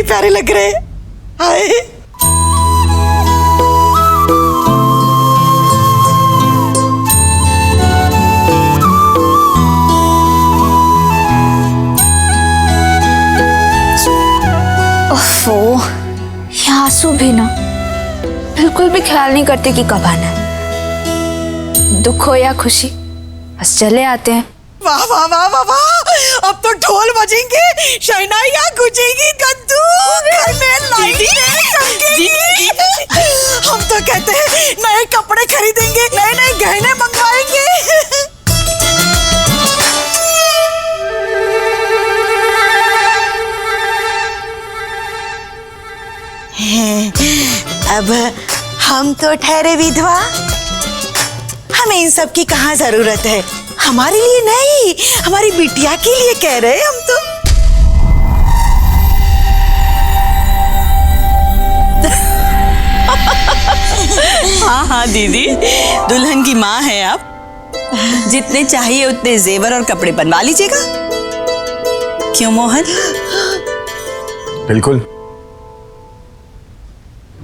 भी प्यारे लग रहे। हाय ओफो, ये आंसू भी ना बिल्कुल भी ख्याल नहीं करते कि कब आना है। दुख हो या खुशी बस चले आते हैं। वाह वाह वाह वाह वाह, अब तो ढोल बजेंगे, शहनाइयाँ गूंजेंगी, कद्दू घर में लाइटें चमकेंगी। हम तो कहते हैं नए कपड़े खरीदेंगे, नए नए गहने मंगवाएंगे। अब हम तो ठहरे विधवा, हमें इन सब की कहाँ जरूरत है। हमारे लिए नहीं, हमारी बिटिया के लिए कह रहे हैं हम तो। हाँ हाँ दीदी, दुल्हन की माँ है आप, जितने चाहिए उतने जेवर और कपड़े बनवा लीजिएगा। क्यों मोहन? बिल्कुल,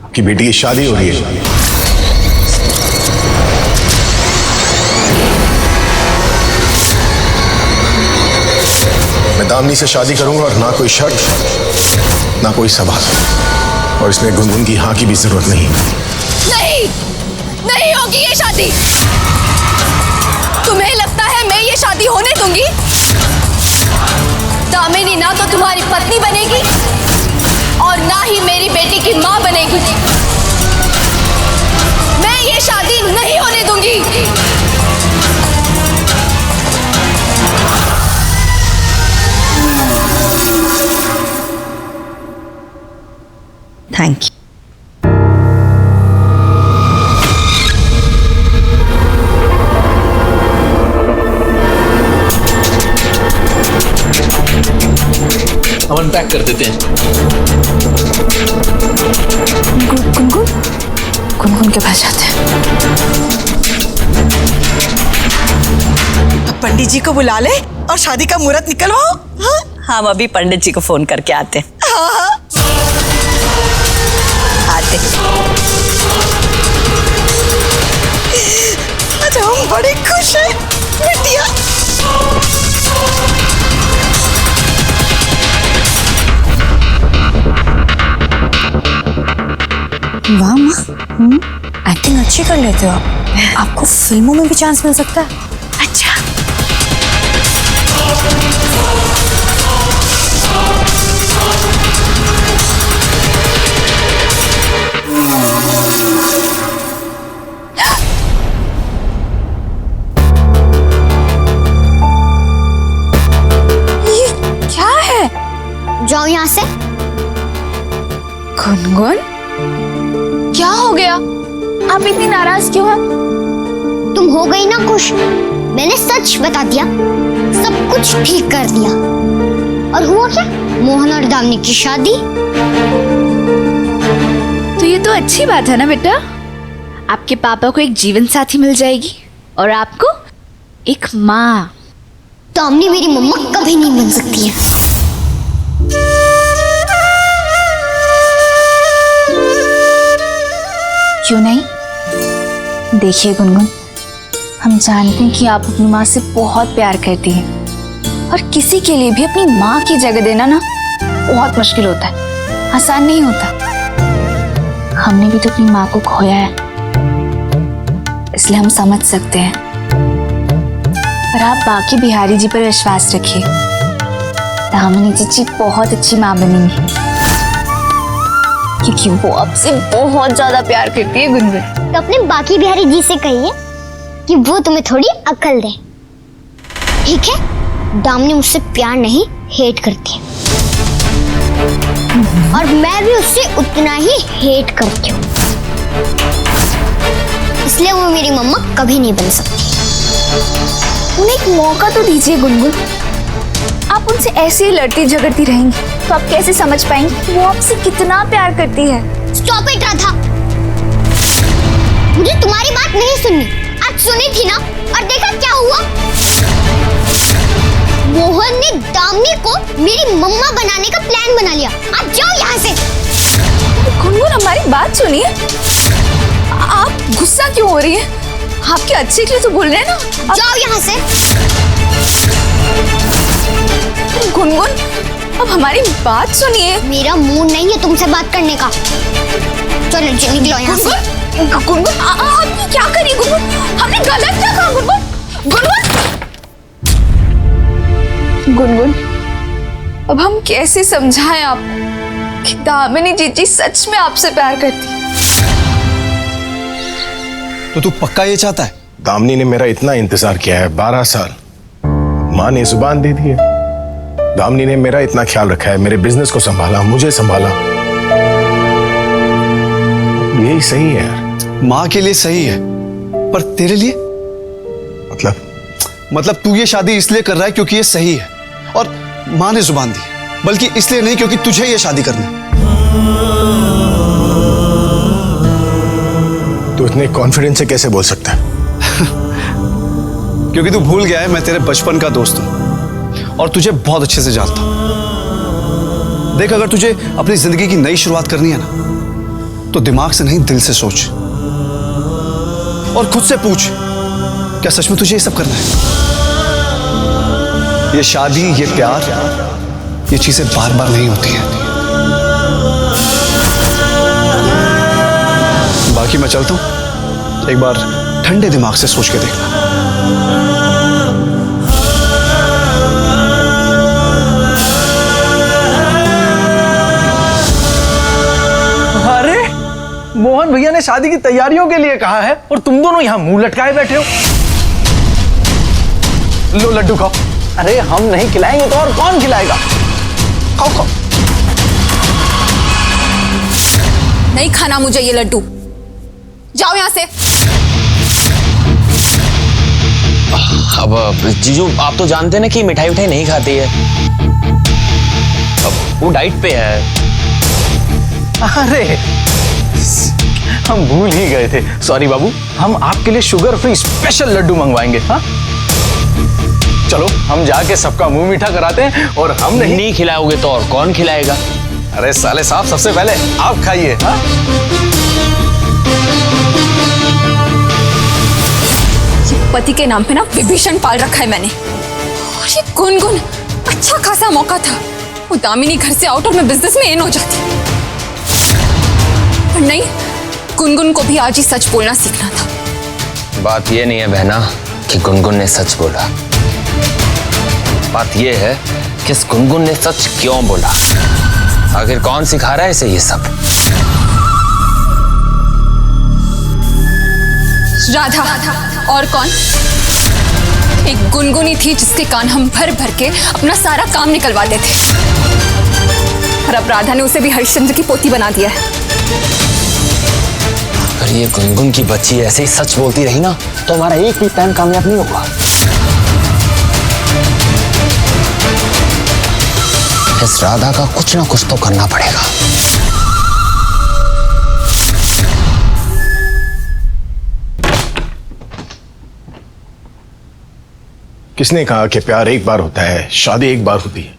आपकी बेटी की शादी हो रही है। मैं दामिनी से शादी करूंगा और ना कोई शर्त ना कोई सवाल, और इसमें गुनगुन की हाँ की भी जरूरत नहीं। नहीं, नहीं होगी ये शादी। तुम्हें लगता है मैं ये शादी होने दूंगी? दामिनी ना तो तुम्हारी पत्नी बनेगी और ना ही मेरी बेटी की माँ बनेगी। मैं ये शादी नहीं होने दूंगी। Thank you. हम अनपैक कर देते हैं। गुनगुन के पास जाते हैं। अब पंडित जी को बुला ले और शादी का मुहूर्त निकलवाओ। हाँ? हम अभी पंडित जी को फोन करके आते हैं। हाँ हाँ। आते। आज हम बड़े खुश हैं बिटिया। वाह माँ, एक्टिंग अच्छी कर लेते हो आप। आपको फिल्मों में भी चांस मिल सकता है। अच्छा। ये क्या है? जाओ यहाँ से। गुनगुन, क्या हो गया? आप इतनी नाराज क्यों हैं? तुम हो गई ना खुश, मैंने सच बता दिया, सब कुछ ठीक कर दिया। और हुआ क्या? मोहन और दामिनी की शादी। तो ये तो अच्छी बात है ना बेटा। आपके पापा को एक जीवन साथी मिल जाएगी और आपको एक माँ। दामिनी मेरी मम्मा कभी नहीं बन सकती है। क्यों नहीं? देखिए गुनगुन, हम जानते हैं कि आप अपनी माँ से बहुत प्यार करती हैं और किसी के लिए भी अपनी माँ की जगह देना ना बहुत मुश्किल होता है, आसान नहीं होता। हमने भी तो अपनी माँ को खोया है, इसलिए हम समझ सकते हैं। पर आप बाकी बिहारी जी पर विश्वास रखिए, दामिनी जी बहुत अच्छी माँ बनेंगी, क्योंकि वो आपसे बहुत ज्यादा प्यार करती है गुनगुन। तो अपने बाकी बिहारी जी से कहिए कि वो तुम्हें थोड़ी अकल दे, ठीक है? दामिनी मुझसे प्यार नहीं, हेट करती है, और मैं भी उससे उतना ही हेट करती हूँ, इसलिए वो मेरी मम्मा कभी नहीं बन सकती। उन्हें एक मौका तो दीजिए गुनगुन। आप उनसे ऐसे ही लड़ती झगड़ती रहेंगी तो आप कैसे समझ पाएंगी कि वो आपसे कितना प्यार करती है। स्टॉप इट राधा, मुझे तुम्हारी बात नहीं सुननी। आज सुनी थी ना, और देखा क्या हुआ? मोहन ने दामिनी को मेरी मम्मा बनाने का प्लान बना लिया। आप जाओ यहाँ से। गुनगुन हमारी बात सुनिए। आप गुस्सा क्यों हो रही है? आपके अच्छे के लिए तो बोल रहे हैं ना। जाओ यहाँ से। गुनगुन अब हमारी बात सुनिए। मेरा मूड नहीं है तुमसे बात करने का। चलो निकलो यहाँ से। गुनगुन आपने क्या करी? गुनगुन हमने गलत क्या कहा? गुनगुन अब हम कैसे समझाएं आपको कि दामिनी जीजी सच में आपसे प्यार करती है? तो तू पक्का ये चाहता है? दामिनी ने मेरा इतना इंतजार किया है, 12 साल। माँ ने जुबान दे दी है। दामिनी ने मेरा इतना ख्याल रखा है, मेरे बिजनेस को संभाला, मुझे संभाला। यही सही है यार। माँ के लिए सही है, पर तेरे लिए? मतलब तू ये शादी इसलिए कर रहा है क्योंकि ये सही है और माँ ने जुबान दी, बल्कि इसलिए नहीं क्योंकि तुझे ये शादी करनी। तू इतने कॉन्फिडेंस से कैसे बोल सकता है? क्योंकि तू भूल गया है मैं तेरे बचपन का दोस्त हूं और तुझे बहुत अच्छे से जानता हूं। देख, अगर तुझे अपनी जिंदगी की नई शुरुआत करनी है ना, तो दिमाग से नहीं दिल से सोच और खुद से पूछ, क्या सच में तुझे ये सब करना है? ये शादी, ये प्यार, ये चीजें बार बार नहीं होती हैं। बाकी मैं चलता हूं, एक बार ठंडे दिमाग से सोच के देखना। अरे मोहन भैया ने शादी की तैयारियों के लिए कहा है और तुम दोनों यहां मुंह लटकाए बैठे हो। लो लड्डू खाओ। अरे हम नहीं खिलाएंगे तो और कौन खिलाएगा? खाओ खाओ। नहीं खाना मुझे ये लड्डू। जाओ यहाँ से। अब जीजू आप तो जानते हैं ना कि मिठाई उठाई नहीं खाती है। अब वो डाइट पे है। अरे हम भूल ही गए थे, सॉरी बाबू। हम आपके लिए शुगर फ्री स्पेशल लड्डू मंगवाएंगे। हाँ चलो हम जाके सबका मुंह मीठा कराते हैं। और हम नहीं खिलाओगे तो और कौन खिलाएगा? अरे साले साहब, सबसे पहले आप खाइए। हाँ पति के नाम पे ना विभीषण पाल रखा है मैंने। और ये गुनगुन अच्छा खासा मौका था, वो दामिनी घर से आउट और मैं बिजनेस में इन हो जाती। पर नहीं, गुनगुन को भी आज ही सच बोलना सीखना था। बात ये नहीं है बहना कि गुनगुन ने सच बोला। बात ये है कि इस गुनगुन ने सच क्यों बोला। आखिर कौन सिखा रहा है इसे ये सब? राधा। और कौन? एक गुनगुनी थी जिसके कान हम भर भर के अपना सारा काम निकलवाते थे, और अब राधा ने उसे भी हरिश्चंद्र की पोती बना दिया है। अगर ये गुनगुन की बच्ची ऐसे ही सच बोलती रही ना, तो हमारा एक भी प्लान कामयाब नहीं होगा। इस राधा का कुछ ना कुछ तो करना पड़ेगा। किसने कहा कि प्यार एक बार होता है, शादी एक बार होती है?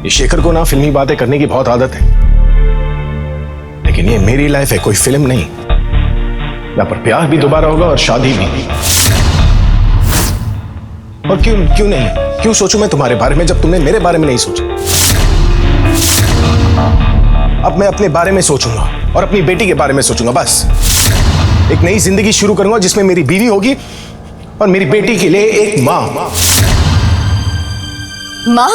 ये शेखर को ना फिल्मी बातें करने की बहुत आदत है, लेकिन ये मेरी लाइफ है, कोई फिल्म नहीं। यहाँ पर प्यार भी दोबारा होगा और शादी भी। और क्यों नहीं? क्यों सोचूं मैं तुम्हारे बारे में जब तुमने मेरे बारे में नहीं सोचा? अब मैं अपने बारे में सोचूंगा और अपनी बेटी के बारे में सोचूंगा। बस एक नई जिंदगी शुरू करूंगा जिसमें मेरी बीवी होगी और मेरी बेटी के लिए एक माँ। माँ?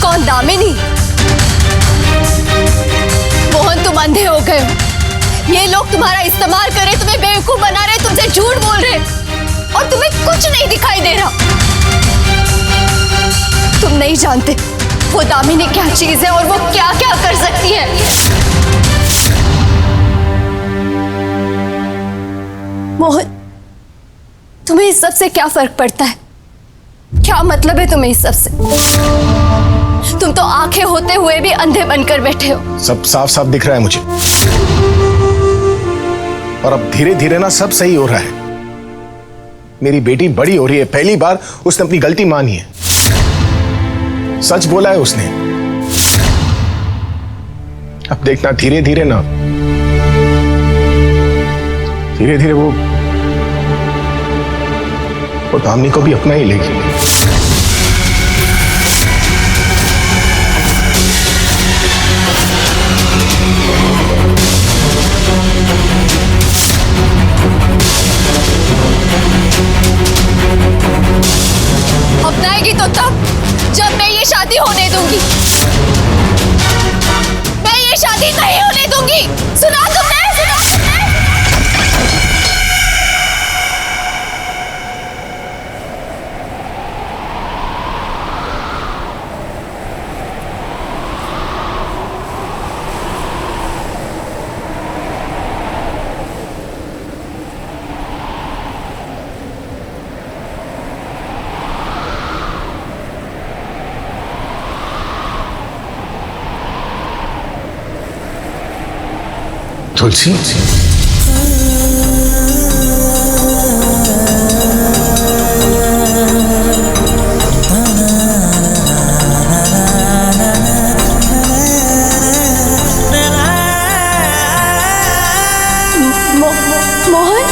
कौन? दामिनी? मोहन, तुम अंधे हो गए हो। ये लोग तुम्हारा इस्तेमाल कर रहे, तुम्हें बेवकूफ बना रहे, तुमसे झूठ बोल रहे, और तुम्हें कुछ नहीं दिखाई दे रहा। तुम नहीं जानते वो दामिनी क्या चीज है और वो क्या क्या कर सकती है। मोहन, तुम्हें इस सब से क्या फर्क पड़ता है? क्या मतलब है तुम्हें इस सब से? तुम तो आंखें होते हुए भी अंधे बनकर बैठे हो। सब साफ साफ दिख रहा है मुझे, और अब धीरे धीरे ना सब सही हो रहा है। मेरी बेटी बड़ी हो रही है, पहली बार उसने अपनी गलती मानी है, सच बोला है उसने। अब देखना धीरे धीरे ना, धीरे धीरे वो दामिनी को भी अपना ही लेगी। अपनाएगी तो तब जब मैं ये शादी होने दूंगी। मैं ये शादी नहीं होने दूंगी। सुना तुमने? सुना तुमने? तुलसी, मोहन,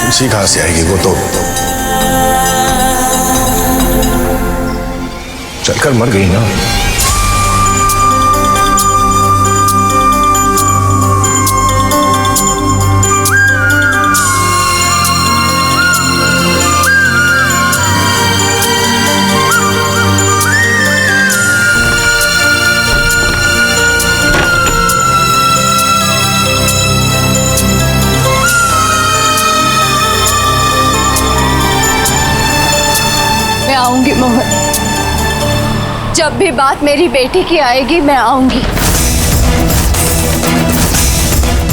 तुलसी कहां से आएगी? वो तो चलकर मर गई ना। मैं आऊंगी मोहन। जब भी बात मेरी बेटी की आएगी मैं आऊंगी।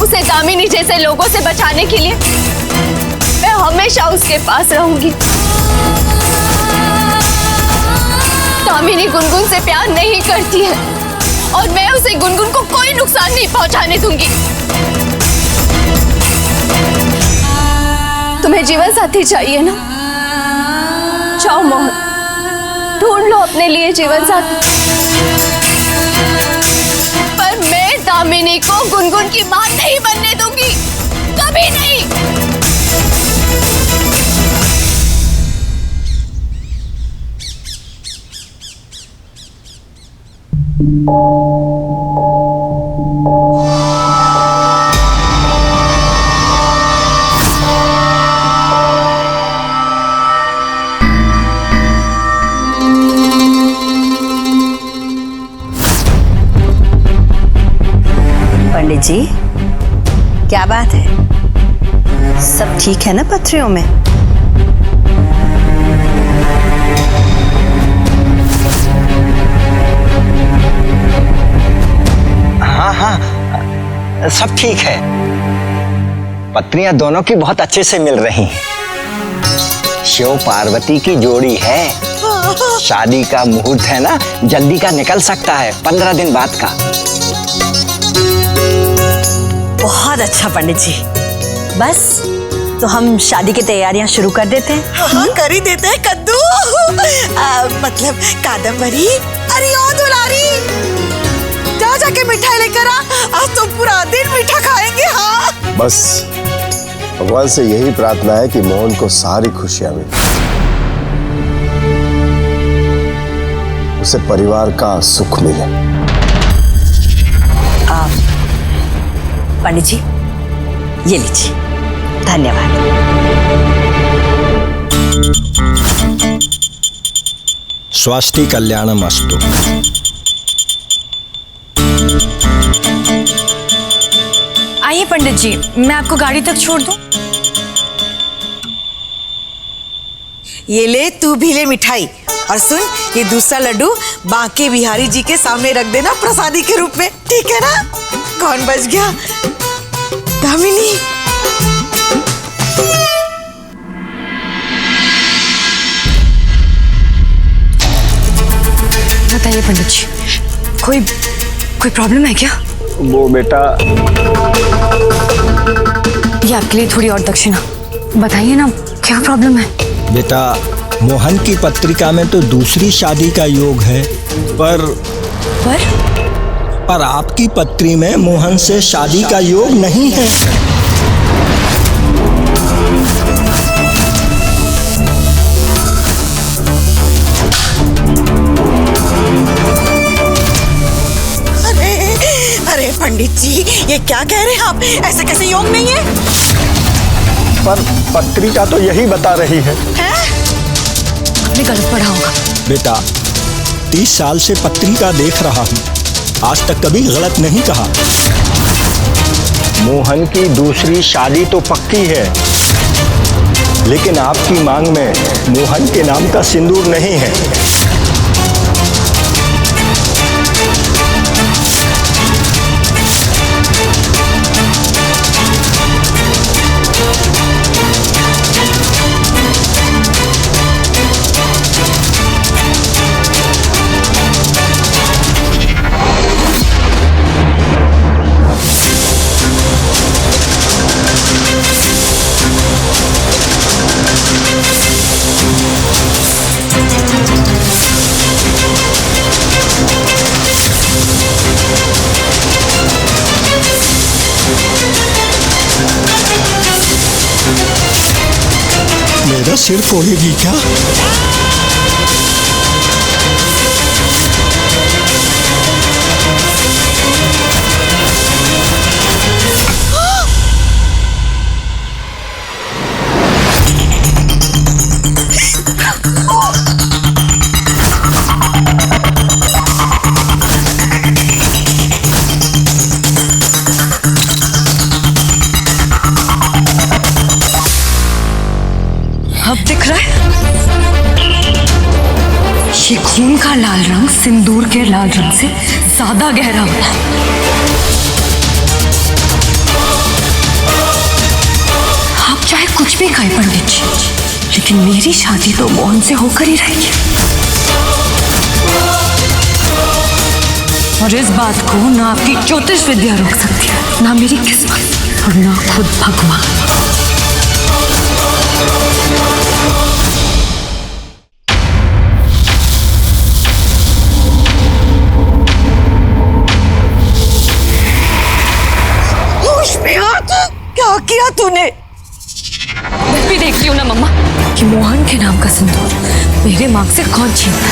उसे दामिनी जैसे लोगों से बचाने के लिए मैं हमेशा उसके पास रहूंगी। दामिनी गुनगुन से प्यार नहीं करती है और मैं उसे गुनगुन को कोई नुकसान नहीं पहुंचाने दूंगी। तुम्हें जीवन साथी चाहिए ना? जाओ मोहन, ढूंढ लो अपने लिए जीवन साथी। पर मैं दामिनी को गुनगुन की मां नहीं बनने दूंगी, कभी नहीं। पंडित जी, क्या बात है? सब ठीक है ना पथरियों में? हाँ हाँ, सब ठीक है। पत्नियां दोनों की बहुत अच्छे से मिल रही हैं। शिव पार्वती की जोड़ी है। शादी का मुहूर्त है ना, जल्दी का निकल सकता है, 15 दिन बाद का। बहुत अच्छा पंडित जी। बस तो हम शादी की तैयारियां शुरू कर देते हैं। हाँ, कर ही देते हैं कद्दू। मतलब कादम्बरी। अरे ओ दुलारी, जा जाके मिठाई लेकर आ। आज तो पूरा दिन मीठा खाएंगे। हाँ बस भगवान से यही प्रार्थना है कि मोहन को सारी खुशियां मिले, उसे परिवार का सुख मिले। पंडित जी, ये लीजिए। धन्यवाद। स्वास्थ्य कल्याणमस्तु। आइए पंडित जी, मैं आपको गाड़ी तक छोड़ दूं। ये ले, तू भी ले मिठाई। और सुन, ये दूसरा लड्डू बांके बिहारी जी के सामने रख देना प्रसादी के रूप में, ठीक है ना? कौन बच गया? दामिनी। बताइए पंडित जी, कोई प्रॉब्लम है क्या? वो बेटा, ये आपके लिए थोड़ी और दक्षिणा। बताइए ना, क्या प्रॉब्लम है? बेटा, मोहन की पत्रिका में तो दूसरी शादी का योग है, पर आपकी पत्री में मोहन से शादी का योग नहीं है। अरे पंडित जी, ये क्या कह रहे हैं आप? ऐसे कैसे योग नहीं है? पर पत्रिका तो यही बता रही है। आपने गलत पढ़ा होगा। बेटा, 30 साल से पत्रिका देख रहा हूँ, आज तक कभी गलत नहीं कहा। मोहन की दूसरी शादी तो पक्की है, लेकिन आपकी मांग में मोहन के नाम का सिंदूर नहीं है। मेरा सिर फोड़ेगी क्या? अब दिख रहा है? ये खून का लाल रंग सिंदूर के लाल रंग से ज्यादा गहरा होता है। आप चाहे कुछ भी कहें पंडित जी, लेकिन मेरी शादी तो मोहन से होकर ही रहेगी। और इस बात को ना आपकी ज्योतिष विद्या रोक सकती है, ना मेरी किस्मत, और ना खुद भगवान। क्या किया तूने? मैं भी देखती हूँ ना मम्मा कि मोहन के नाम का सिंदूर मेरे मांग से कौन छीनता है।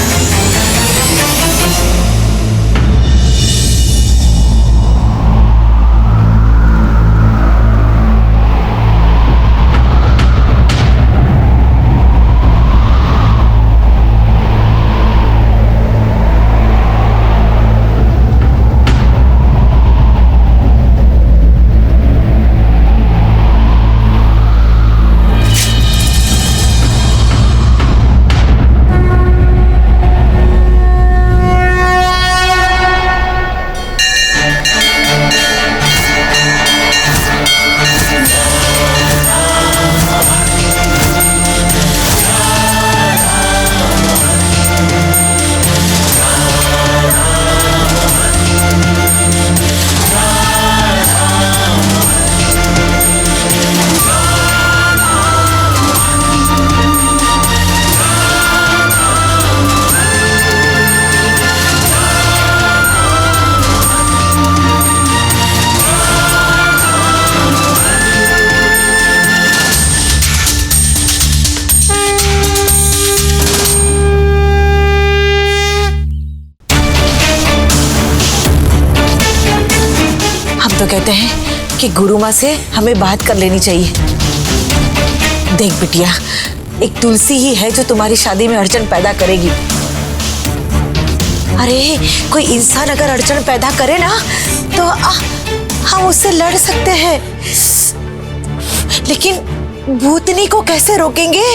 तो कहते हैं कि गुरु माँ से हमें बात कर लेनी चाहिए। देख बिटिया, एक तुलसी ही है जो तुम्हारी शादी में अड़चन पैदा करेगी। अरे कोई इंसान अगर अड़चन पैदा करे ना तो हम उससे लड़ सकते हैं, लेकिन भूतनी को कैसे रोकेंगे?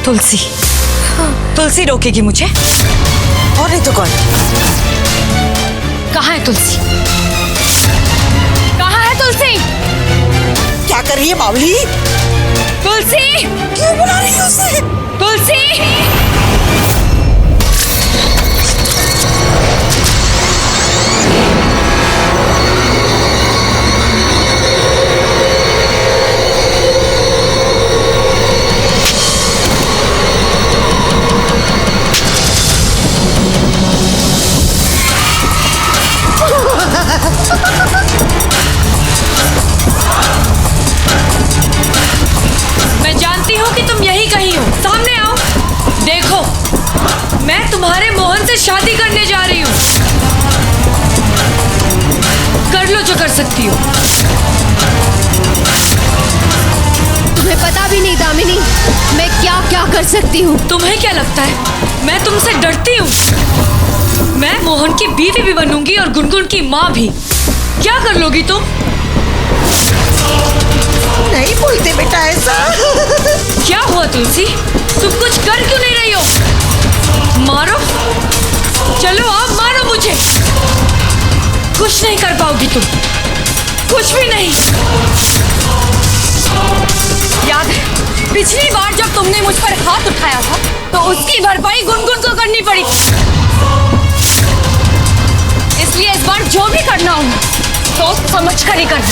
तुलसी, तुलसी रोकेगी मुझे? और नहीं तो कौन? कहाँ है तुलसी? कहाँ है तुलसी? क्या कर रही है बावली? तुलसी! क्यों बुला रही है उसे? तुलसी! मैं जानती हूँ कि तुम यही कहीं हो। सामने आओ। देखो, मैं तुम्हारे मोहन से शादी करने जा रही हूँ। कर लो जो कर सकती हो। तुम्हें पता भी नहीं दामिनी, मैं क्या क्या कर सकती हूँ। तुम्हें क्या लगता है मैं तुमसे डरती हूँ? मैं मोहन की बीवी भी बनूंगी और गुनगुन की माँ भी। क्या कर लोगी तुम? नहीं बोलते बेटा ऐसा। क्या हुआ तुलसी? तुम कुछ कर क्यों नहीं रही हो? मारो, चलो आप मारो मुझे। कुछ नहीं कर पाओगी तुम, कुछ भी नहीं। याद है पिछली बार जब तुमने मुझ पर हाथ उठाया था तो उसकी भरपाई गुनगुन को करनी पड़ी। इसलिए इस बार जो भी करना हो सोच समझ कर ही करना।